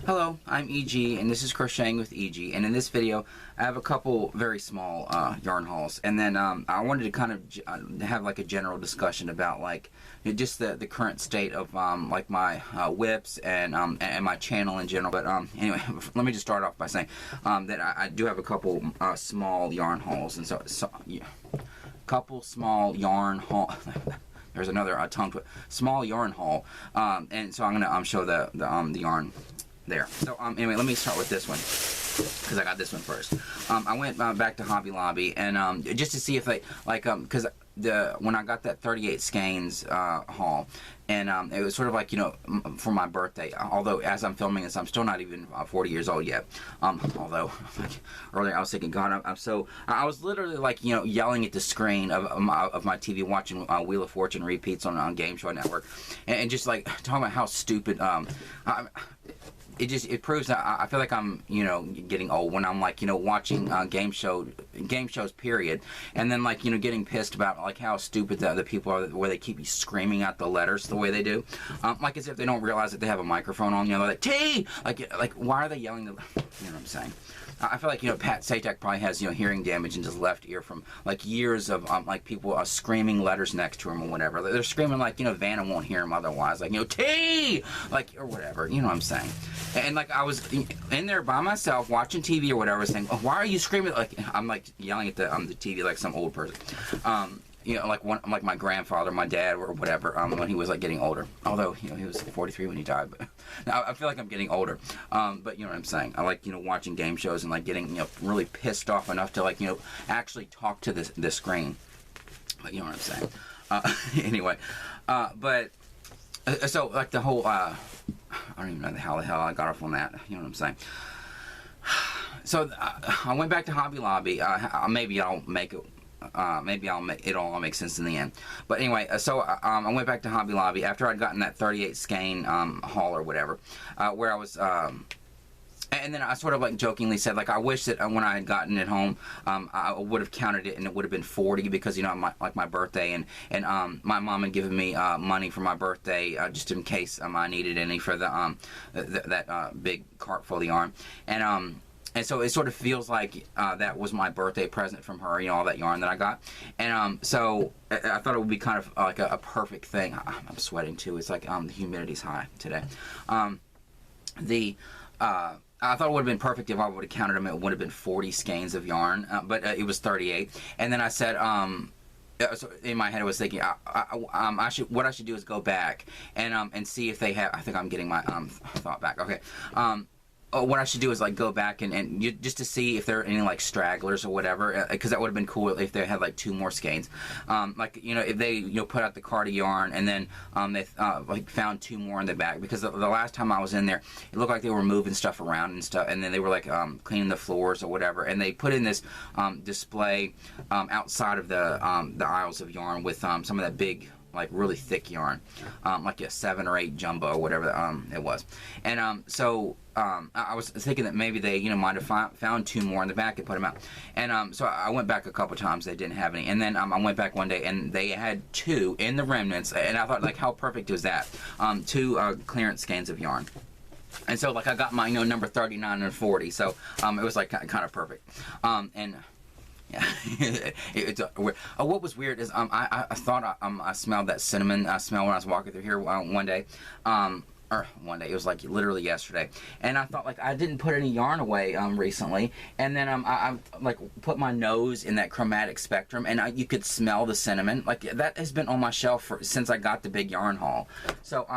Hello, I'm EG, and this is Crocheting with EG, and in this video I have a couple very small yarn hauls, and then I wanted to kind of have like a general discussion about like just the current state of like my whips and my channel in general. But anyway, let me just start off by saying that I do have a couple small yarn hauls, and so yeah, couple small yarn haul. There's another tongue twist. Small yarn haul, and so I'm gonna show the yarn there. So anyway, let me start with this one because I got this one first. I went back to Hobby Lobby and just to see if they like because when I got that 38 skeins haul, and it was sort of like, you know, for my birthday, although as I'm filming this I'm still not even 40 years old yet, although like, earlier I was thinking, God, I was literally like, you know, yelling at the screen of my TV watching Wheel of Fortune repeats on Game Show Network, and just like talking about how stupid it proves that I feel like I'm, you know, getting old when I'm like, you know, watching game shows period, and then like, you know, getting pissed about like how stupid the people are where they keep screaming out the letters the way they do, like as if they don't realize that they have a microphone on, you know, they're like T, like why are they yelling you know what I'm saying? I feel like, you know, Pat Sajak probably has, you know, hearing damage in his left ear from like years of like people screaming letters next to him or whatever. They're screaming like, you know, Vanna won't hear him otherwise, like, you know, T, like, or whatever, you know what I'm saying? And like I was in there by myself watching TV or whatever, saying, oh, why are you screaming? Like I'm like yelling at the TV like some old person. You know, like my grandfather, my dad, or whatever, when he was like getting older. Although, you know, he was 43 when he died, but now I feel like I'm getting older. But you know what I'm saying? I like, you know, watching game shows and like getting, you know, really pissed off enough to like, you know, actually talk to the screen. But you know what I'm saying? Anyway, but so like the whole, I don't even know how the hell I got off on that. You know what I'm saying? So I went back to Hobby Lobby. Maybe I'll make it. It'll all make sense in the end. But anyway, so I went back to Hobby Lobby after I'd gotten that 38 skein haul or whatever, where I was, and then I sort of like jokingly said, like, I wish that when I had gotten it home, I would have counted it and it would have been 40 because, you know, like my birthday, and my mom had given me money for my birthday just in case I needed any for that big cart full of yarn, and so it sort of feels like that was my birthday present from her, you know, all that yarn that I got. And so I thought it would be kind of like a perfect thing. I'm sweating too. It's like the humidity's high today. I thought it would have been perfect if I would have counted them. It would have been 40 skeins of yarn, but it was 38. And then I said, so in my head I was thinking, what I should do is go back and see if they have. I think I'm getting my thought back. Okay. What I should do is like go back and just to see if there are any like stragglers or whatever, because that would have been cool if they had like 2 more skeins. Like, you know, if they, you know, put out the cart of yarn and then they like found 2 more in the back, because the last time I was in there it looked like they were moving stuff around and stuff, and then they were like cleaning the floors or whatever, and they put in this display outside of the aisles of yarn with some of that big, like really thick yarn, like a 7 or 8 jumbo or whatever it was. And so I was thinking that maybe they, you know, might have found 2 more in the back and put them out. And so I went back a couple times, they didn't have any. And then I went back one day and they had 2 in the remnants, and I thought, like, how perfect was that? 2 clearance skeins of yarn. And so like I got my, you know, number 39 and 40, so it was like kind of perfect. And yeah, it's weird. What was weird is I thought I smelled that cinnamon smell when I was walking through here one day, or one day, it was like literally yesterday, and I thought, like, I didn't put any yarn away recently, and then I like put my nose in that chromatic spectrum, and you could smell the cinnamon. Like, that has been on my shelf since I got the big yarn haul. So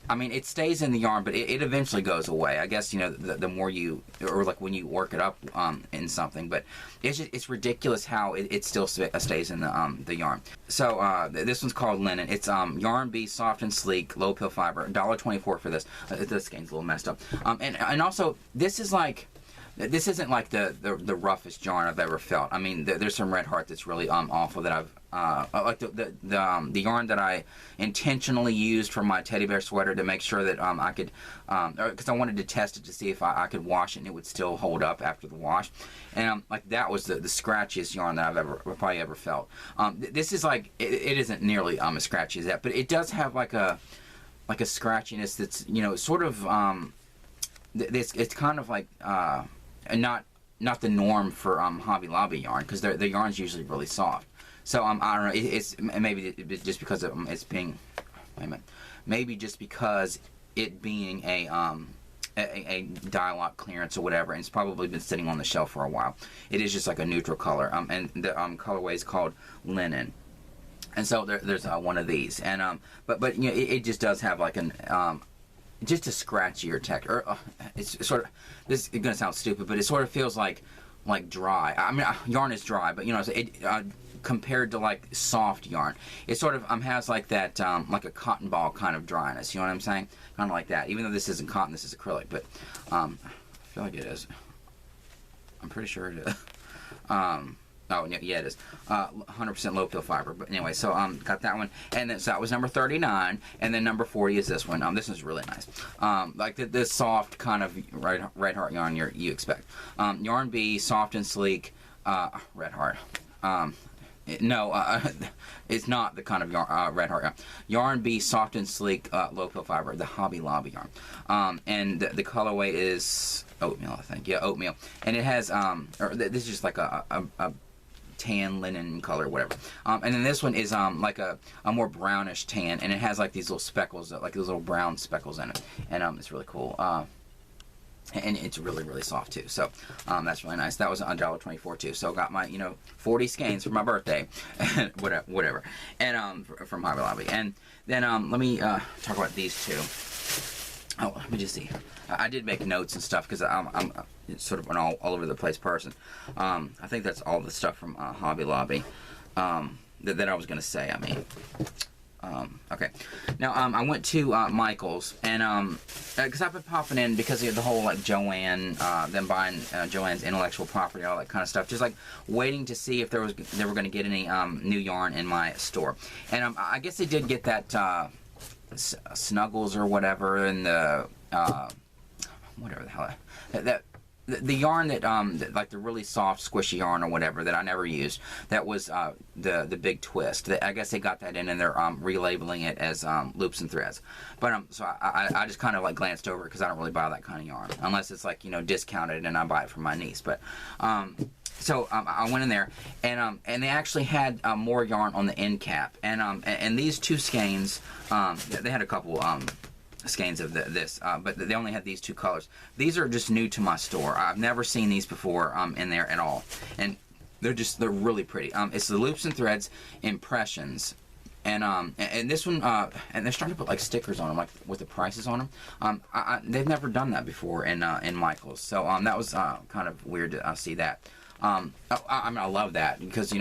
I mean, it stays in the yarn, but it eventually goes away. I guess, you know, the more you, or like when you work it up in something, but it's ridiculous how it still stays in the yarn. So this one's called Linen. It's Yarn Bee Soft and Sleek, low pill fiber, $1.24 for this. This skein's a little messed up. And also, this is like, this isn't like the roughest yarn I've ever felt. I mean, there's some Red Heart that's really awful that I've like the yarn that I intentionally used for my teddy bear sweater to make sure that I could, because I wanted to test it to see if I could wash it and it would still hold up after the wash, and like that was the scratchiest yarn that I've probably ever felt. This is like, it isn't nearly as scratchy as that, but it does have like a like a scratchiness that's, you know, sort of it's kind of like not the norm for Hobby Lobby yarn, because the yarn's usually really soft. So I don't know. It's maybe just because of it's being, wait a minute, maybe just because it being a dialogue clearance or whatever, and it's probably been sitting on the shelf for a while. It is just like a neutral color, and the colorway is called linen. And so there's one of these, and but you know, it just does have like an just a scratchier texture. It's sort of, this is gonna sound stupid, but it sort of feels like dry. I mean, yarn is dry, but you know, it compared to like soft yarn, it sort of has like that like a cotton ball kind of dryness. You know what I'm saying? Kind of like that. Even though this isn't cotton, this is acrylic, but I feel like it is. I'm pretty sure it is. Oh, yeah, it is. 100% low peel fiber. But anyway, so got that one, and then so that was number 39, and then number 40 is this one. This is really nice. Like this soft kind of red heart yarn you expect. Yarn B, soft and sleek. Red heart. No, it's not the kind of yarn, red heart yarn. Yarn B, soft and sleek, low peel fiber. The Hobby Lobby yarn. And the colorway is oatmeal, I think. Yeah, oatmeal. And it has this is just like a tan linen color, whatever. And then this one is like a more brownish tan, and it has like these little speckles, like these little brown speckles in it, and it's really cool. And it's really, really soft too. So that's really nice. That was $1.24 too. So got my 40 skeins for my birthday, whatever, and from Hobby Lobby. And then let me talk about these two. Oh, let me just see. I did make notes and stuff because I'm sort of an all over the place person. I think that's all the stuff from Hobby Lobby that I was going to say. I mean, okay. Now I went to Michael's, and because I've been popping in because of the whole like Joanne, them buying Joanne's intellectual property, all that kind of stuff. Just like waiting to see if they were going to get any new yarn in my store. And I guess they did get that Snuggles or whatever, and the whatever the hell that the yarn that like the really soft squishy yarn or whatever that I never used, that was the big twist. I guess they got that in, and they're relabeling it as loops and threads. But so I just kind of like glanced over it because I don't really buy that kind of yarn unless it's like discounted and I buy it for my niece. But so I went in there, and they actually had more yarn on the end cap, and these two skeins, they had a couple skeins of this, but they only had these two colors. These are just new to my store. I've never seen these before in there at all, and they're really pretty. It's the Loops and Threads Impressions. And this one, and they're starting to put like stickers on them, like with the prices on them. They've never done that before in Michael's, so that was kind of weird to see that. I mean, I love that because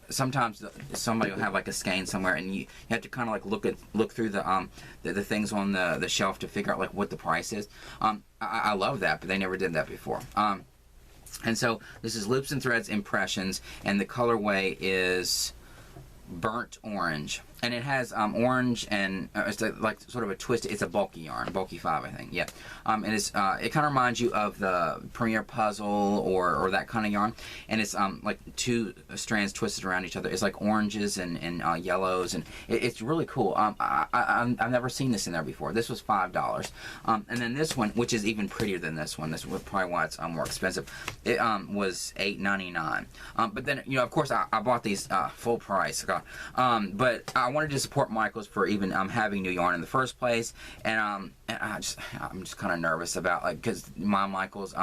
sometimes somebody will have like a skein somewhere, and you have to kind of like look through the things on the shelf to figure out like what the price is. I love that, but they never did that before. And so this is Loops and Threads Impressions, and the colorway is burnt orange, and it has orange, and it's like sort of a twist. It's a bulky yarn, bulky 5, I think. Yeah, and it's it kind of reminds you of the Premier Puzzle or that kind of yarn, and it's like two strands twisted around each other. It's like oranges and yellows, and it's really cool. I've never seen this in there before. This was $5, and then this one, which is even prettier than this one. This is probably why it's more expensive. It was $8.99. But then of course I bought these full price. But I wanted to support Michael's for even having new yarn in the first place, and I'm just kind of nervous about like because my Michael's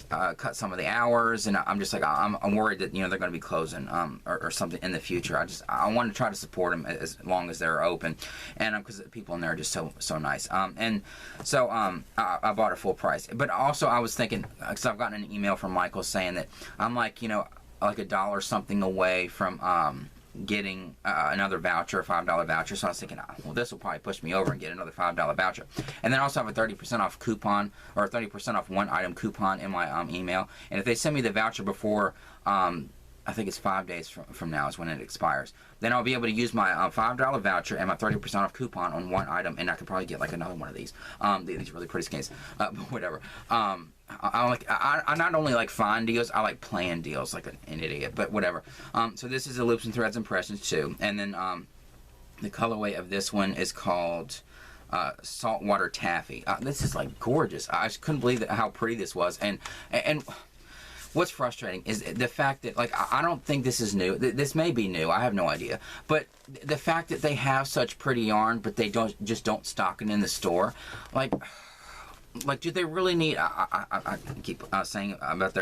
cut some of the hours, and I'm just like I'm worried that they're going to be closing or something in the future. I want to try to support them as long as they're open, and because the people in there are just so nice. And so I bought it full price, but also I was thinking because I've gotten an email from Michael saying that I'm like like $1 something away from getting another voucher, a $5 voucher. So I was thinking, well, this will probably push me over and get another $5 voucher. And then I also have a 30% off coupon, or 30% off one item coupon in my email. And if they send me the voucher before, I think it's 5 days from now is when it expires, then I'll be able to use my $5 voucher and my 30% off coupon on one item, and I could probably get like another one of these. These really pretty skeins, but whatever. I not only like find deals, I like plan deals like an idiot, but whatever. So this is the Loops and Threads Impressions too, and then the colorway of this one is called saltwater taffy. This is like gorgeous. I just couldn't believe how pretty this was. And what's frustrating is the fact that, like, I don't think this is new. This may be new. I have no idea. But the fact that they have such pretty yarn, but they don't stock it in the store, like, do they really need? I keep saying about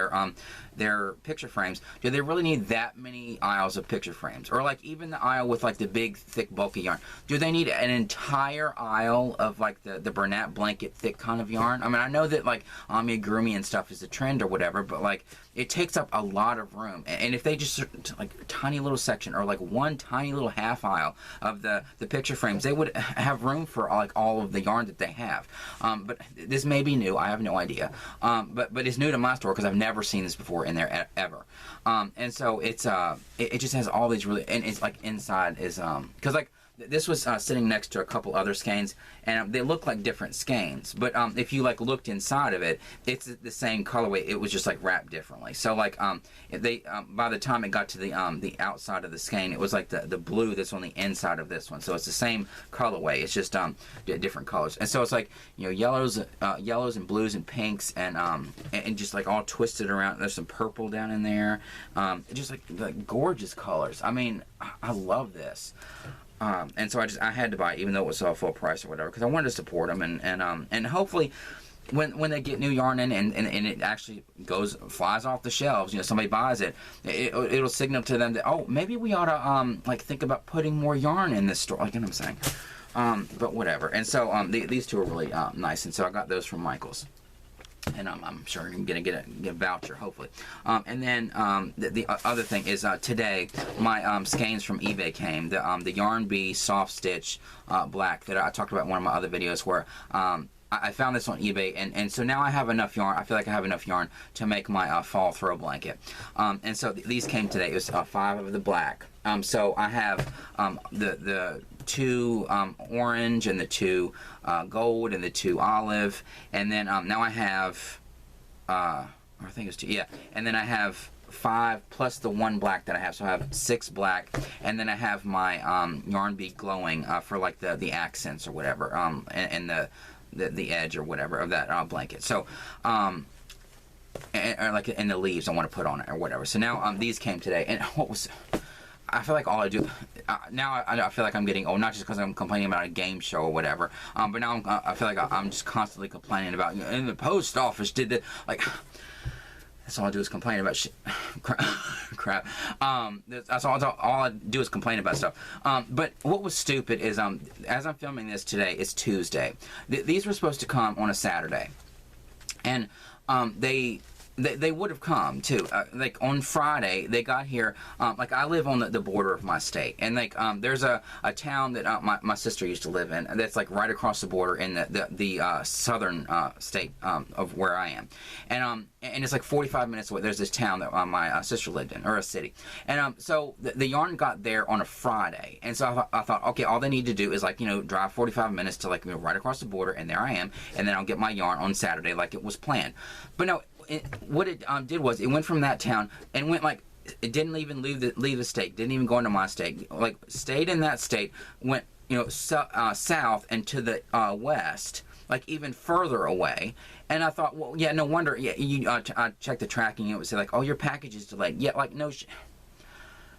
their picture frames. Do they really need that many aisles of picture frames, or like even the aisle with like the big, thick, bulky yarn? Do they need an entire aisle of like the Bernat blanket thick kind of yarn? I mean, I know that like amigurumi and stuff is a trend or whatever, but like it takes up a lot of room. And if they just like a tiny little section or like one tiny little half aisle of the picture frames, they would have room for like all of the yarn that they have. But this may be new. I have no idea. But it's new to my store because I've never seen this before in there ever. And so it's it just has all these really, and it's like inside is because like this was sitting next to a couple other skeins, and they look like different skeins, but if you like looked inside of it, it's the same colorway. It was just like wrapped differently. So like they by the time it got to the outside of the skein, it was like the blue that's on the inside of this one. So it's the same colorway. It's just different colors. And so it's like, you know, yellows and blues and pinks and just like all twisted around. There's some purple down in there. Just like gorgeous colors. I mean, I love this. And so I had to buy it, even though it was full price or whatever, because I wanted to support them, and hopefully when they get new yarn in and it actually flies off the shelves, you know, somebody buys it, it'll signal to them that, oh, maybe we ought to like think about putting more yarn in this store, like, you know what I'm saying. But whatever. And so these two are really nice, and so I got those from Michael's. And I'm sure I'm going to get a voucher, hopefully. And then the other thing is today my skeins from eBay came. The Yarn Bee Soft Stitch Black that I talked about in one of my other videos, where I found this on eBay, and so now I have enough yarn. I feel like I have enough yarn to make my fall throw blanket. And so these came today. It was 5 of the black. So I have the 2 orange and the 2 gold and the 2 olive, and then now I have I think it's 2, yeah, and then I have 5 plus the 1 black that I have, so I have 6 black, and then I have my Yarn Bee glowing for like the accents or whatever, and the edge or whatever of that blanket. So or like in the leaves I want to put on it or whatever. So now these came today, and what was, I feel like all I do now, I feel like I'm getting old, not just because I'm complaining about a game show or whatever, but now I feel like I'm just constantly complaining about, you know, and the post office did that, like, that's all I do is complain about shit. Crap. That's all I do is complain about stuff. But what was stupid is, as I'm filming this today, it's Tuesday. These were supposed to come on a Saturday, and they would have come too. Like on Friday, they got here. Like I live on the border of my state, and like there's a town that my sister used to live in that's like right across the border in the southern state of where I am, and it's like 45 minutes away. There's this town that my sister lived in, or a city, and so the yarn got there on a Friday, and so I thought, okay, all they need to do is like, you know, drive 45 minutes to like, you know, right across the border, and there I am, and then I'll get my yarn on Saturday like it was planned. But no. What it did was it went from that town and went like, it didn't even leave the state, didn't even go into my state, like stayed in that state, went, you know, south and to the west, like even further away. And I thought, well, yeah, no wonder. Yeah, I checked the tracking, and it would say like, oh, your package is delayed. Yeah, like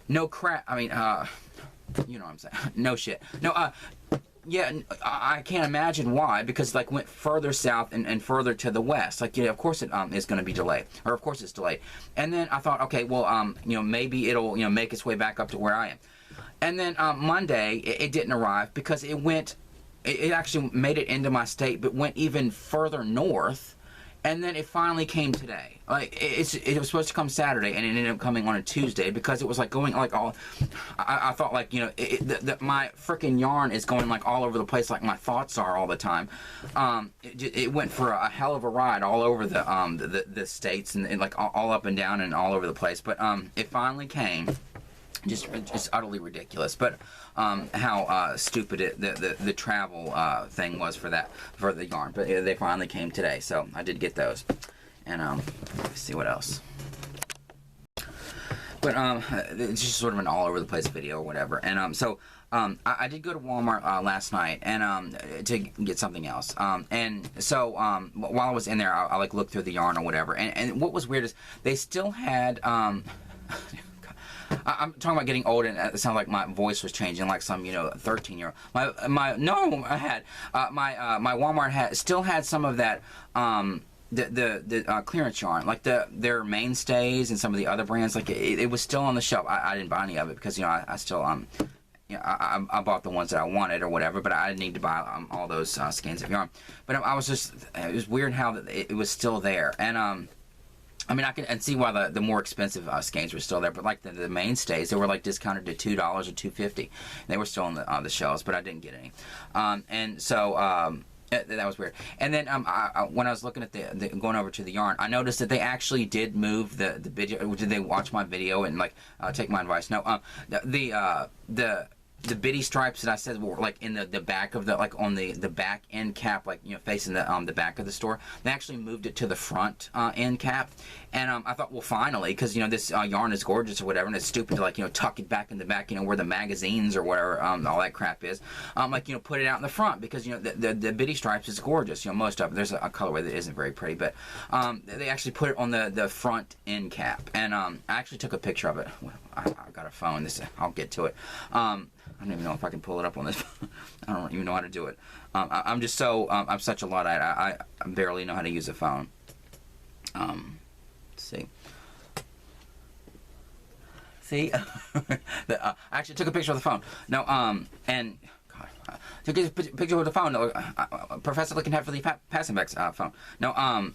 no crap. I mean, you know what I'm saying? No shit. No, yeah, I can't imagine why, because like went further south and further to the west. Like, yeah, of course it is going to be delayed, or of course it's delayed. And then I thought, okay, well, you know, maybe it'll, you know, make its way back up to where I am. And then Monday it didn't arrive because it actually made it into my state, but went even further north. And then it finally came today. Like it was supposed to come Saturday, and it ended up coming on a Tuesday because it was like going like all. I thought like, you know, my freaking yarn is going like all over the place, like my thoughts are all the time. It went for a hell of a ride all over the states and like all up and down and all over the place. But it finally came. Just utterly ridiculous. But how stupid the travel thing was for the yarn. But they finally came today, so I did get those. And let's see what else. But it's just sort of an all over the place video or whatever. And so I did go to Walmart last night and to get something else. And so while I was in there, I like looked through the yarn or whatever. And what was weird is they still had. I'm talking about getting old, and it sounded like my voice was changing, like some 13-year-old. My Walmart still had some of that. The clearance yarn, like their mainstays and some of the other brands, like it was still on the shelf. I didn't buy any of it because I still I bought the ones that I wanted or whatever, but I didn't need to buy all those skeins of yarn. But I was just, it was weird how it was still there. And I mean, I can see why the more expensive skeins were still there, but like the mainstays, they were like discounted to $2 or $2.50. They were still on the shelves, but I didn't get any. And so that was weird. And then when I was looking at going over to the yarn, I noticed that they actually did move the video. Did they watch my video and like take my advice? No. The bitty stripes that I said were like in the back of like on the back end cap, like facing the back of the store. They actually moved it to the front end cap, and I thought, well, finally, because this yarn is gorgeous or whatever, and it's stupid to like tuck it back in the back, where the magazines or whatever all that crap is. Like put it out in the front because the bitty stripes is gorgeous. Most of it. There's a colorway that isn't very pretty, but they actually put it on the front end cap, and I actually took a picture of it. I got a phone. I'll get to it. I don't even know if I can pull it up on this. I don't even know how to do it. I'm just so I'm such a Luddite. I barely know how to use a phone. Let's see. I actually took a picture of the phone. No, and God, took a picture of the phone. Professor looking at for the Passingback's phone. No,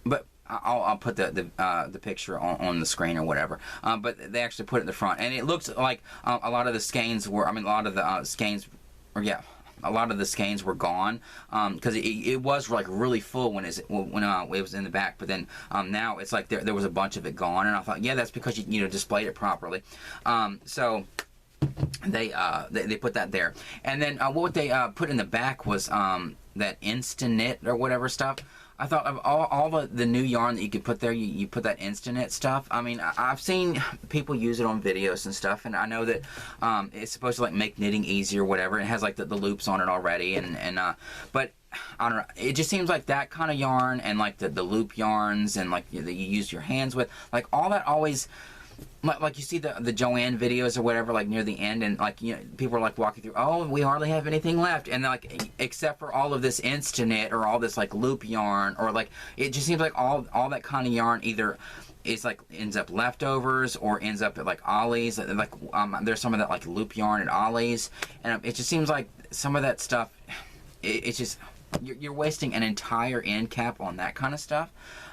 but. I'll put the picture on the screen or whatever. But they actually put it in the front, and it looks like a lot of the skeins were. I mean, a lot of the skeins, a lot of the skeins were gone because it was like really full when it was in the back. But then now it's like there was a bunch of it gone, and I thought, yeah, that's because you displayed it properly. So. They put that there, and then what they put in the back was that instant knit or whatever stuff. I thought of all the new yarn that you could put there, you put that instant knit stuff. I mean, I've seen people use it on videos and stuff, and I know that it's supposed to like make knitting easier or whatever. It has like the loops on it already, but I don't know. It just seems like that kind of yarn and like the loop yarns and like that you use your hands with, like all that always. Like you see the Joanne videos or whatever, like near the end, and like people are like walking through. Oh, we hardly have anything left, and like except for all of this instant knit or all this like loop yarn, or like it just seems like all that kind of yarn either is like ends up leftovers or ends up at like Ollie's. Like there's some of that like loop yarn at Ollie's, and it just seems like some of that stuff. It's just you're wasting an entire end cap on that kind of stuff.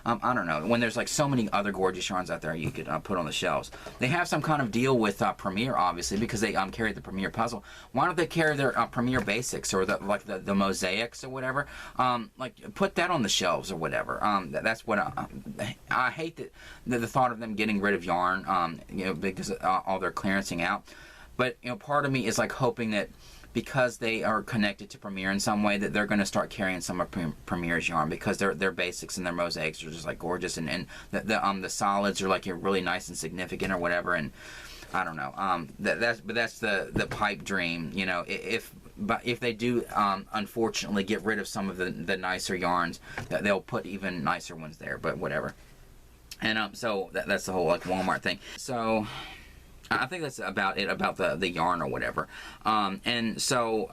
I don't know, when there's like so many other gorgeous yarns out there you could put on the shelves. They have some kind of deal with Premier, obviously, because they carry the Premier puzzle. Why don't they carry their Premier basics or the mosaics or whatever? Like put that on the shelves or whatever. That's what I hate the thought of them getting rid of yarn, because all their clearancing out. But part of me is like hoping that because they are connected to Premier in some way, that they're going to start carrying some of Premier's yarn, because their basics and their mosaics are just like gorgeous, and the solids are like really nice and significant or whatever. And I don't know, that's the pipe dream, if they do unfortunately get rid of some of the nicer yarns, they'll put even nicer ones there. But whatever. And so that's the whole like Walmart thing. So I think that's about it about the yarn or whatever. And so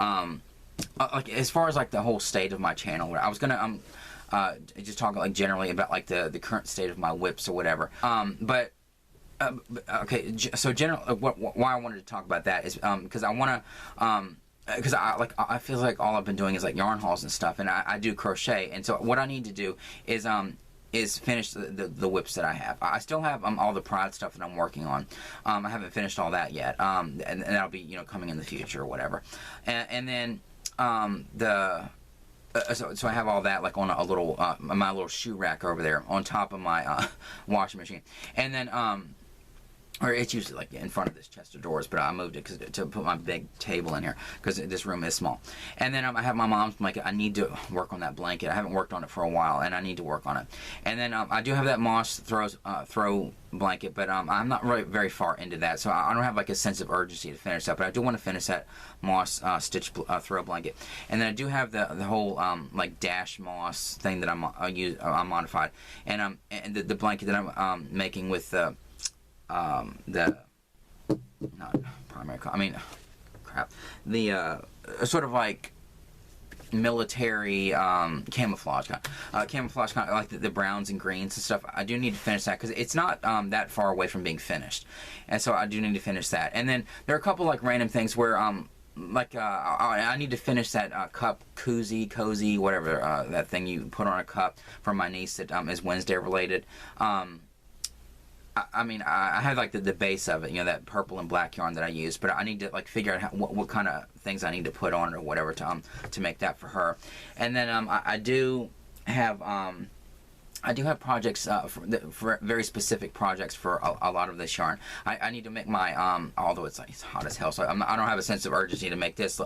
like as far as like the whole state of my channel, I was gonna just talk like generally about like the current state of my whips or whatever. Okay, so why I wanted to talk about that is because I want to because I feel like all I've been doing is like yarn hauls and stuff, and I do crochet, and so what I need to do is finish the whips that I have. I still have all the Pride stuff that I'm working on. I haven't finished all that yet, and that'll be coming in the future or whatever. And then so I have all that like on a little my little shoe rack over there on top of my washing machine. And then or it's usually like in front of this chest of drawers, but I moved it to put my big table in here because this room is small. And then I have my mom's blanket. I need to work on that blanket. I haven't worked on it for a while, and I need to work on it. And then I do have that moss throw blanket, but I'm not really very far into that, so I don't have like a sense of urgency to finish that. But I do want to finish that moss stitch throw blanket. And then I do have the whole like dash moss thing that I modified, and the blanket that I'm making with the not primary, I mean, crap, the sort of like military camouflage kind of like the browns and greens and stuff. I do need to finish that because it's not that far away from being finished, and so I do need to finish that. And then there are a couple like random things where like I need to finish that cup cozy whatever that thing you put on a cup for my niece that is Wednesday related. I mean, I have like the base of it, you know, that purple and black yarn that I use, but I need to like figure out what kind of things I need to put on it or whatever to make that for her. And then I do have projects for very specific projects for a lot of this yarn. I need to make my although it's hot as hell, so I don't have a sense of urgency to make this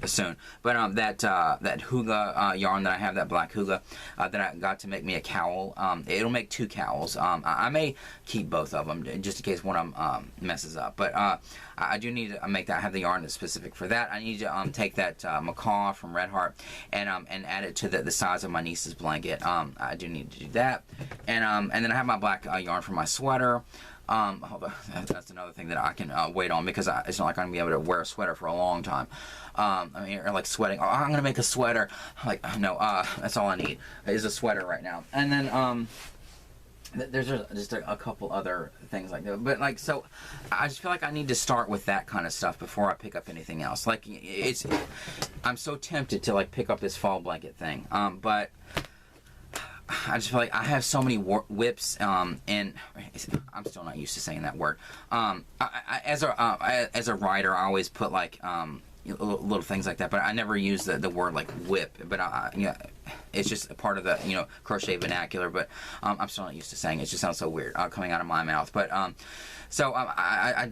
soon. But that hygge yarn that I have, that black hygge that I got to make me a cowl. It'll make 2 cowls. I may keep both of them just in case one of them messes up. But I do need to make that. I have the yarn that's specific for that. I need to take that macaw from Red Heart and add it to the size of my niece's blanket. I do need to do that. And then I have my black yarn for my sweater. Hold on. That's another thing that I can wait on because it's not like I'm going to be able to wear a sweater for a long time. I mean, you're like sweating. Oh, I'm going to make a sweater. I'm like, no, that's all I need is a sweater right now. And then there's just a couple other things like that, but like, so I just feel like I need to start with that kind of stuff before I pick up anything else. Like, I'm so tempted to like pick up this fall blanket thing, but I just feel like I have so many whips, and I'm still not used to saying that word. As a writer, I always put like little things like that, but I never use the word like whip. But it's just a part of the crochet vernacular. But I'm still not used to saying it. It just sounds so weird coming out of my mouth. But so I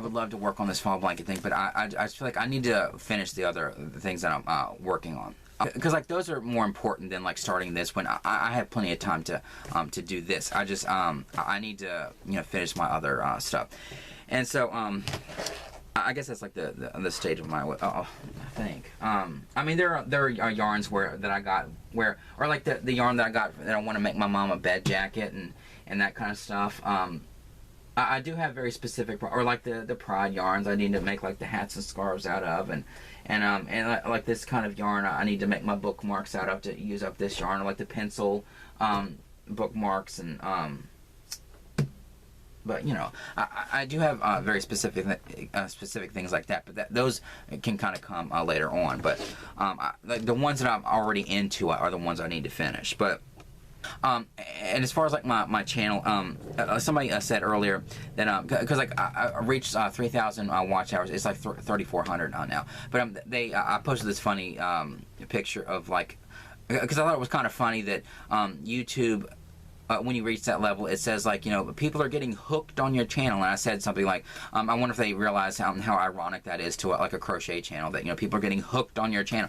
would love to work on this fall blanket thing, but I just feel like I need to finish the other things that I'm working on. Because like those are more important than like starting this when I have plenty of time to do this. I just I need to finish my other stuff, and so I guess that's like the stage of my I think. I mean there are yarns that I got or like the yarn that I got that I want to make my mom a bed jacket and that kind of stuff. I do have very specific, or like the pride yarns I need to make like the hats and scarves out of, and like this kind of yarn I need to make my bookmarks out of to use up this yarn, or like the pencil bookmarks, and but I do have very specific things like that, but those can kind of come later on. But like the ones that I'm already into are the ones I need to finish. But and as far as like my channel, somebody said earlier that because like I reached 3,000 watch hours. It's like 3,400 now. But I posted this funny picture of like, because I thought it was kind of funny that YouTube, when you reach that level, it says like people are getting hooked on your channel, and I said something like I wonder if they realize how ironic that is to like a crochet channel, that people are getting hooked on your channel.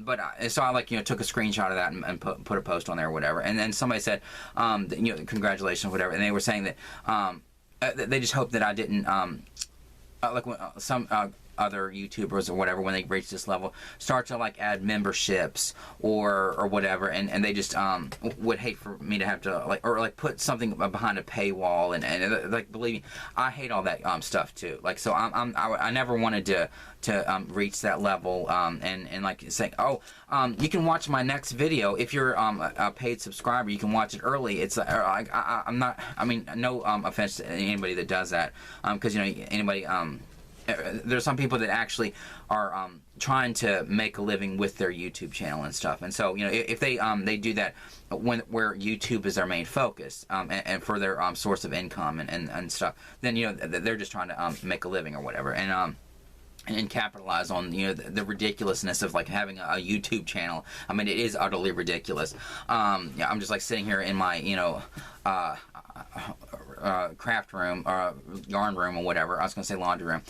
But so I like took a screenshot of that and put a post on there or whatever, and then somebody said congratulations or whatever, and they were saying that they just hope that I didn't like when some other YouTubers or whatever, when they reach this level, start to like add memberships or whatever, and they just would hate for me to have to like put something behind a paywall, and like, believe me, I hate all that stuff too. Like, so I never wanted to reach that level, and like saying, oh, you can watch my next video if you're a paid subscriber, you can watch it early. It's I'm not, I mean, no offense to anybody that does that, because anybody there's some people that actually are trying to make a living with their YouTube channel and stuff, and so if they do that where YouTube is their main focus, and for their source of income and stuff, then they're just trying to make a living or whatever, and and capitalize on, you know, the ridiculousness of like having a YouTube channel. I mean, it is utterly ridiculous. Yeah, I'm just like sitting here in my, you know, craft room or yarn room or whatever. I was gonna say laundry room.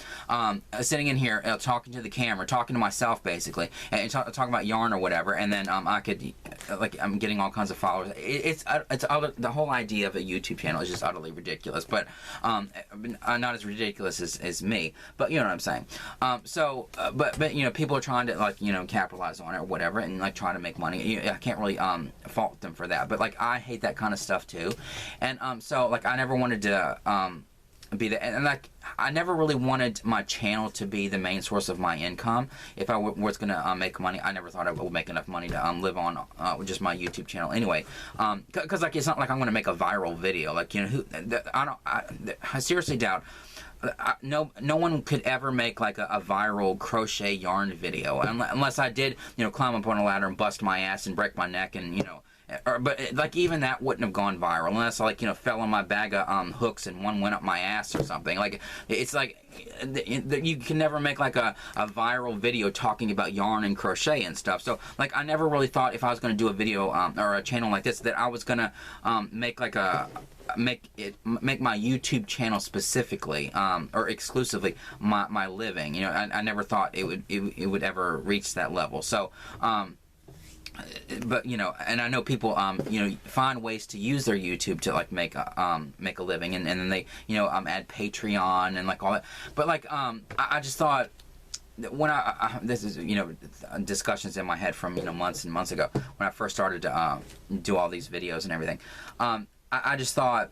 Sitting in here talking to the camera, talking to myself basically, and talking about yarn or whatever. And then I could, like, I'm getting all kinds of followers. It's the whole idea of a YouTube channel is just utterly ridiculous. But not as ridiculous as me. But you know what I'm saying. But you know, people are trying to, like, you know, capitalize on it or whatever, and like try to make money. I can't really fault them for that. But like, I hate that kind of stuff too. And so like, I never wanted to be the, and like, I never really wanted my channel to be the main source of my income. If I was gonna make money, I never thought I would make enough money to live on just my YouTube channel anyway. Because like, it's not like I'm gonna make a viral video. Like, you know, I seriously doubt. No one could ever make like a viral crochet yarn video unless I did, you know, climb up on a ladder and bust my ass and break my neck, and you know. But like, even that wouldn't have gone viral unless I, like, you know, fell on my bag of hooks and one went up my ass or something. Like, it's like you can never make like a viral video talking about yarn and crochet and stuff. So like, I never really thought if I was going to do a video or a channel like this that I was gonna make like make my YouTube channel specifically or exclusively my living. You know, I never thought it would ever reach that level. So but you know, and I know people you know, find ways to use their YouTube to like make a living, and then they, you know, add Patreon and like all that. But like I just thought that when this is, you know, discussions in my head from, you know, months and months ago when I first started to do all these videos and everything. I just thought,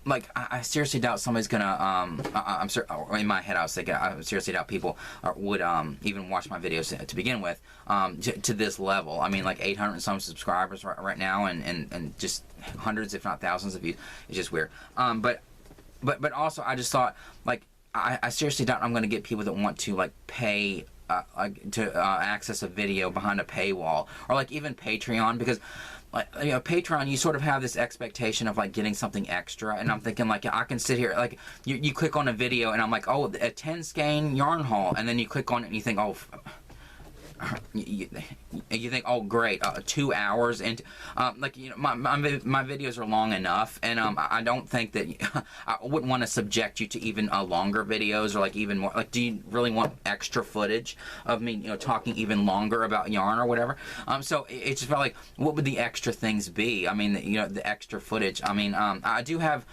like, I seriously doubt somebody's gonna, in my head I was thinking, I seriously doubt people would even watch my videos to begin with, to this level. I mean, like 800 and some subscribers right now, and just hundreds, if not thousands of views. It's just weird. But also, I just thought, like, I seriously doubt I'm gonna get people that want to, like, pay to access a video behind a paywall, or like even Patreon, because like, you know, Patreon, you sort of have this expectation of like getting something extra, and I'm thinking, like, I can sit here, like, you click on a video and I'm like, oh, a 10 skein yarn haul, and then you click on it and you think, oh, you think, oh great, 2 hours into like, you know, my videos are long enough, and I don't think that I wouldn't want to subject you to even longer videos, or like even more. Like, do you really want extra footage of me, you know, talking even longer about yarn or whatever? So it just felt like, what would the extra things be? I mean, you know, the extra footage. I mean, I do have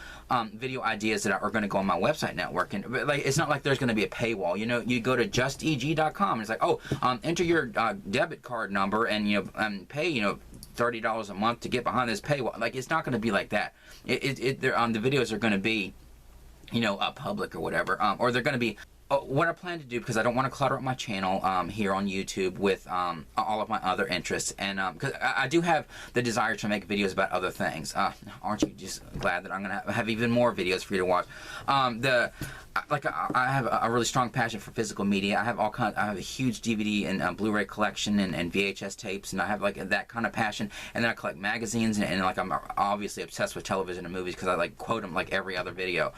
video ideas that are going to go on my website network, and but, like, it's not like there's going to be a paywall. You know, you go to justeg.com and it's like, oh, enter your debit card number and, you know, pay, you know, $30 a month to get behind this paywall. Like, it's not going to be like that. The videos are going to be, you know, public or whatever, or they're going to be. What I plan to do, because I don't want to clutter up my channel here on YouTube with all of my other interests, and because I do have the desire to make videos about other things. Aren't you just glad that I'm going to have even more videos for you to watch? I have a really strong passion for physical media. I have I have a huge DVD and Blu-ray collection and VHS tapes, and I have like that kind of passion. And then I collect magazines, and like, I'm obviously obsessed with television and movies, because I like quote them like every other video.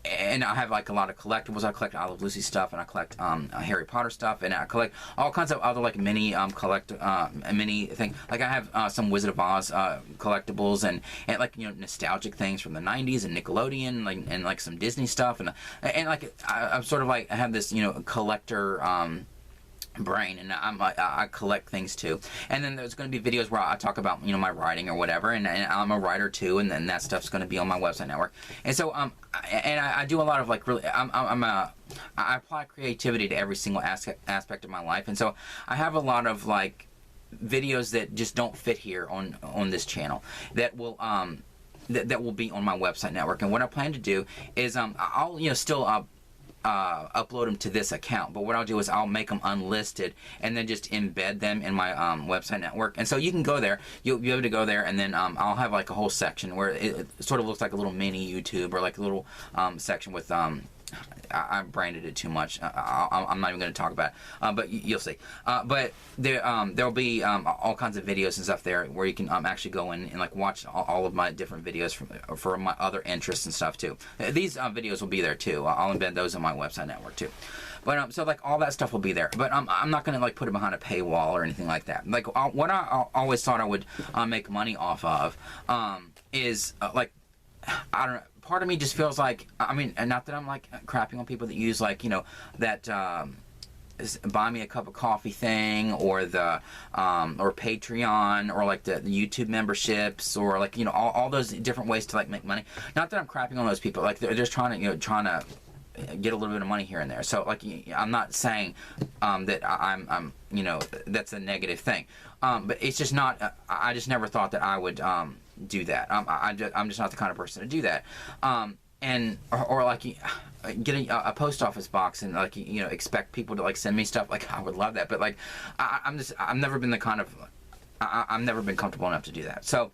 And I have like a lot of collectibles. I collect Olive Lucy stuff, and I collect Harry Potter stuff, and I collect all kinds of other like mini mini thing. Like, I have some Wizard of Oz collectibles, and like, you know, nostalgic things from the 90s and Nickelodeon, like, and like some Disney stuff, and like, I'm sort of like, I have this, you know, collector brain, and I collect things too. And then there's going to be videos where I talk about, you know, my writing or whatever, and I'm a writer too, and then that stuff's going to be on my website network. And so I do a lot of like, really, I apply creativity to every single aspect of my life, and so I have a lot of like videos that just don't fit here on this channel that will that will be on my website network. And what I plan to do is I'll, you know, still upload them to this account, but what I'll do is I'll make them unlisted and then just embed them in my website network. And so you can go there, you'll be able to go there, and then I'll have like a whole section where it sort of looks like a little mini YouTube, or like a little section with I branded it too much. I'm not even going to talk about it, but you'll see. But there'll be all kinds of videos and stuff there where you can actually go in and like watch all of my different videos for my other interests and stuff too. These videos will be there too. I'll embed those on my website network too. But so like all that stuff will be there. But I'm not going to like put it behind a paywall or anything like that. Like what I always thought I would make money off of is like, I don't know. Part of me just feels like, I mean, and not that I'm like crapping on people that use like, you know, that buy me a cup of coffee thing, or the or Patreon, or like the YouTube memberships, or like, you know, all those different ways to like make money. Not that I'm crapping on those people. Like they're just trying to get a little bit of money here and there. So like, I'm not saying that I'm you know, that's a negative thing. But it's just not. I just never thought that I would do that. I'm just not the kind of person to do that. And or like get a post office box and like, you know, expect people to like send me stuff. Like I would love that, but like I've never been the kind of I've never been comfortable enough to do that. So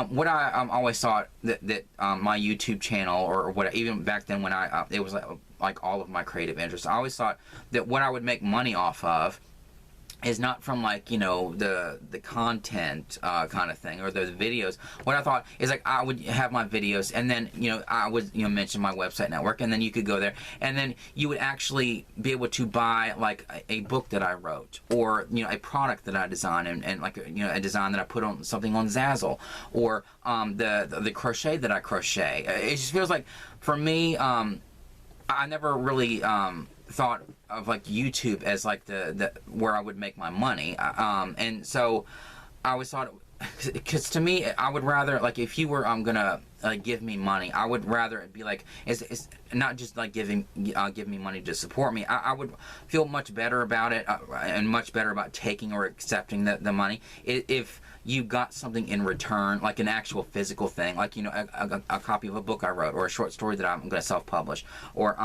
what I always thought that my YouTube channel, or what, even back then when it was like all of my creative interests, I always thought that what I would make money off of is not from like, you know, the content kind of thing, or the videos. What I thought is like, I would have my videos, and then, you know, I would, you know, mention my website network, and then you could go there, and then you would actually be able to buy like a book that I wrote, or, you know, a product that I designed, and like, you know, a design that I put on something on Zazzle, or the crochet that I crochet. It just feels like, for me, I never really thought of like YouTube as like the where I would make my money, and so I always thought, because to me, I would rather, like, if you were gonna give me money, I would rather it be like, it's not just like give me money to support me. I would feel much better about it, and much better about taking or accepting the money if you got something in return, like an actual physical thing, like, you know, a copy of a book I wrote, or a short story that I'm going to self-publish, or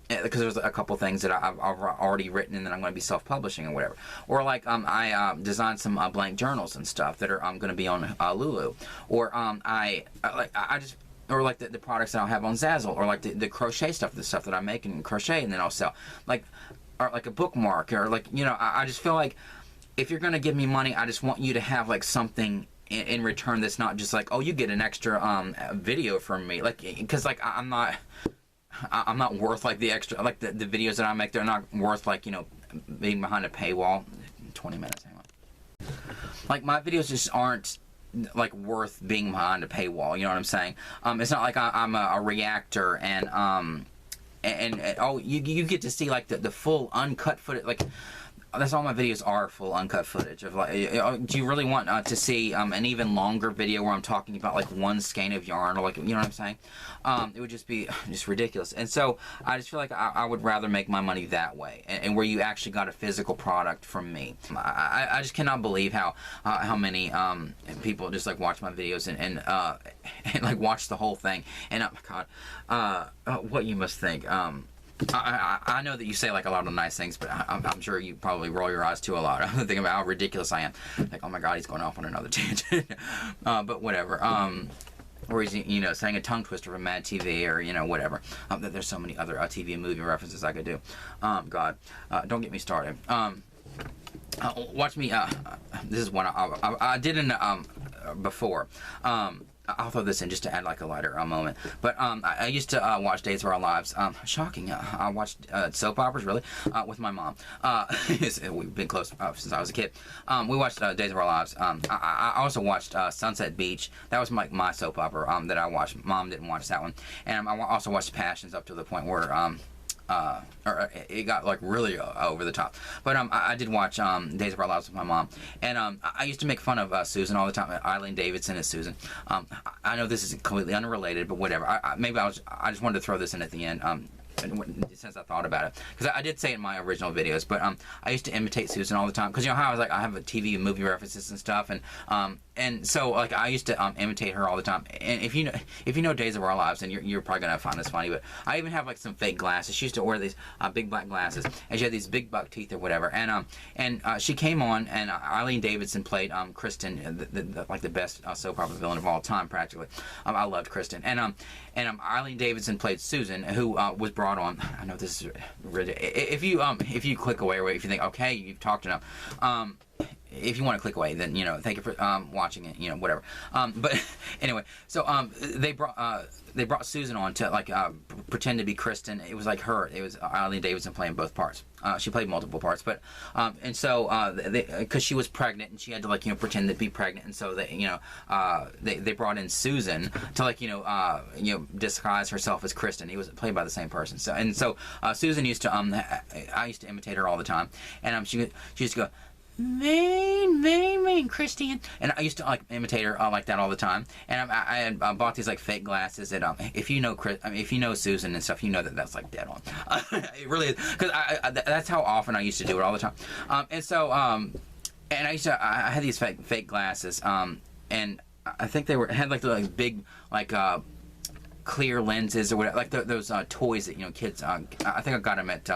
because there's a couple things that I've already written and that I'm going to be self-publishing or whatever, or like I designed some blank journals and stuff that are going to be on Lulu, or or like the products that I'll have on Zazzle, or like the crochet stuff, the stuff that I make and crochet and then I'll sell, like, or like a bookmark, or like, you know, I just feel like, if you're going to give me money, I just want you to have like something in return that's not just like, oh, you get an extra video from me, like, because like I'm not worth like the extra, like the videos that I make, they're not worth like, you know, being behind a paywall. 20 minutes, hang on. Like, my videos just aren't like worth being behind a paywall, you know what I'm saying? It's not like I'm a reactor, and oh, you get to see like the full uncut footage, like, that's all my videos are, full uncut footage of like, do you really want to see an even longer video where I'm talking about like one skein of yarn, or like, you know what I'm saying? It would just be just ridiculous. And so I just feel like I would rather make my money that way, and where you actually got a physical product from me. I just cannot believe how many people just like watch my videos and like watch the whole thing, and oh my god, what you must think. I know that you say like a lot of nice things, but I'm sure you probably roll your eyes too a lot. I'm thinking about how ridiculous I am. Like, oh my god, he's going off on another tangent. But whatever. Or he's, you know, saying a tongue twister from Mad TV, or, you know, whatever. There's so many other TV and movie references I could do. God, don't get me started. Watch me. This is one I did in before. I'll throw this in just to add like a lighter moment. But I used to watch Days of Our Lives. Shocking. I watched soap operas, really, with my mom. We've been close since I was a kid. We watched Days of Our Lives. I also watched Sunset Beach. That was my soap opera that I watched. Mom didn't watch that one. And I also watched Passions up to the point where or it got like really over the top. But I did watch Days of Our Lives with my mom, and I used to make fun of Susan all the time. Eileen Davidson is Susan. I know this is completely unrelated, but whatever. I just wanted to throw this in at the end. Since I thought about it, because I did say it in my original videos, but I used to imitate Susan all the time, because you know how I was like, I have a TV and movie references and stuff, and so like I used to imitate her all the time. And if you know Days of Our Lives, then you're probably gonna find this funny, but I even have like some fake glasses. She used to wear these big black glasses, and she had these big buck teeth or whatever, and she came on, and Eileen Davidson played Kristen, like the best soap opera villain of all time practically. I loved Kristen, and Eileen Davidson played Susan, who was brought on. I know this is if you click away, or if you think, okay, you've talked enough. If you want to click away, then thank you for watching it. Whatever. But anyway, so they brought Susan on to like pretend to be Kristen. It was like her. It was Eileen Davidson playing both parts. She played multiple parts, but and so because she was pregnant and she had to like pretend to be pregnant, and so they brought in Susan to like disguise herself as Kristen. He was played by the same person. So Susan used to I used to imitate her all the time, and she used to go, mean, Christian. And I used to like imitate her like that all the time. And I had bought these like fake glasses that if you know if you know Susan and stuff, you know that that's like dead on. It really is, because that's how often I used to do it all the time. And so and I had these fake glasses. And I think they had like the big like clear lenses or whatever, like those toys that kids. I think I got them at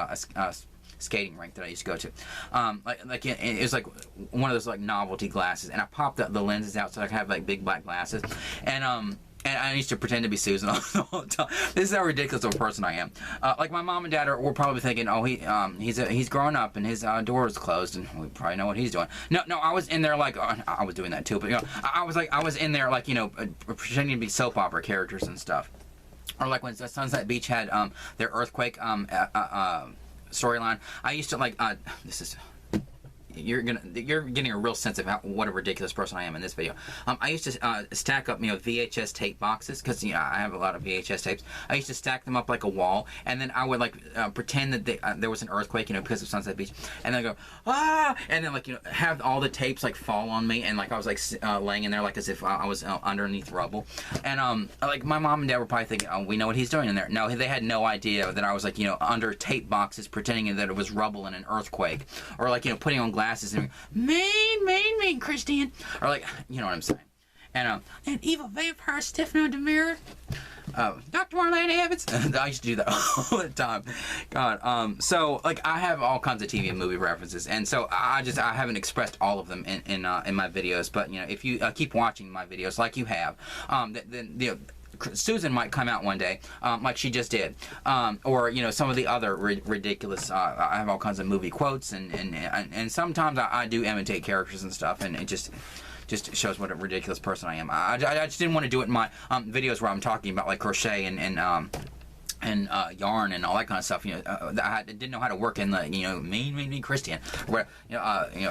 skating rink that I used to go to. It was like one of those like novelty glasses, and I popped the lenses out so I could have like big black glasses, and I used to pretend to be Susan all the time. This is how ridiculous of a person I am. Like my mom and dad were probably thinking, oh, he's grown up and his door is closed, and we probably know what he's doing. No, I was in there like I was doing that too, but I was in there like pretending to be soap opera characters and stuff, or like when Sunset Beach had their earthquake storyline. I used to like you're getting a real sense of what a ridiculous person I am in this video. I used to stack up VHS tape boxes, because I have a lot of VHS tapes. I used to stack them up like a wall, and then I would like pretend that there was an earthquake, because of Sunset Beach, and then I go and then like have all the tapes like fall on me, and like I was like laying in there like as if I was underneath rubble, and like my mom and dad were probably thinking, oh, we know what he's doing in there. No, they had no idea that I was like under tape boxes pretending that it was rubble in an earthquake, or like putting on glasses and mean, Christian, or like what I'm saying. And an evil vampire stiffing on the mirror. Dr. Eileen Davidson. I used to do that all the time. God. So like I have all kinds of TV and movie references, and so I haven't expressed all of them in my videos. But if you keep watching my videos like you have, then Susan might come out one day, like she just did, or some of the other ridiculous. I have all kinds of movie quotes, and sometimes I do imitate characters and stuff, and it just shows what a ridiculous person I am. I just didn't want to do it in my videos where I'm talking about like crochet and yarn and all that kind of stuff. I didn't know how to work in the mean Christian, where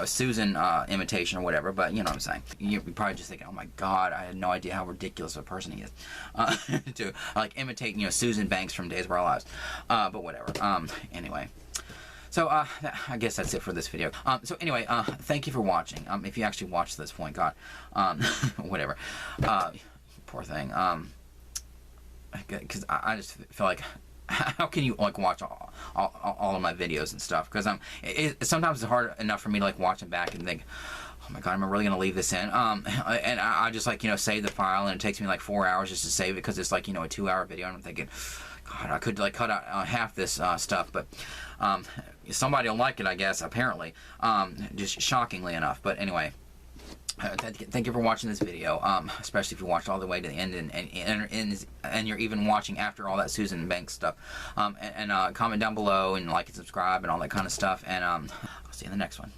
Susan imitation or whatever. But you know what I'm saying. You're probably just thinking, oh my God, I had no idea how ridiculous of a person he is to like imitate Susan Banks from Days of Our Lives. But whatever. Anyway. So, I guess that's it for this video. So anyway, thank you for watching. If you actually watched to this point, God, whatever. Poor thing. Because I just feel like, how can you like watch all of my videos and stuff? Because sometimes it's hard enough for me to like watch them back and think, oh my God, am I really gonna leave this in? And I just like save the file, and it takes me like 4 hours just to save it, because it's like a 2-hour video, and I'm thinking, God, I could like cut out half this stuff, but somebody will like it, I guess, apparently, just shockingly enough. But anyway, thank you for watching this video, especially if you watched all the way to the end, and you're even watching after all that Susan Banks stuff. And comment down below and like and subscribe and all that kind of stuff, and I'll see you in the next one.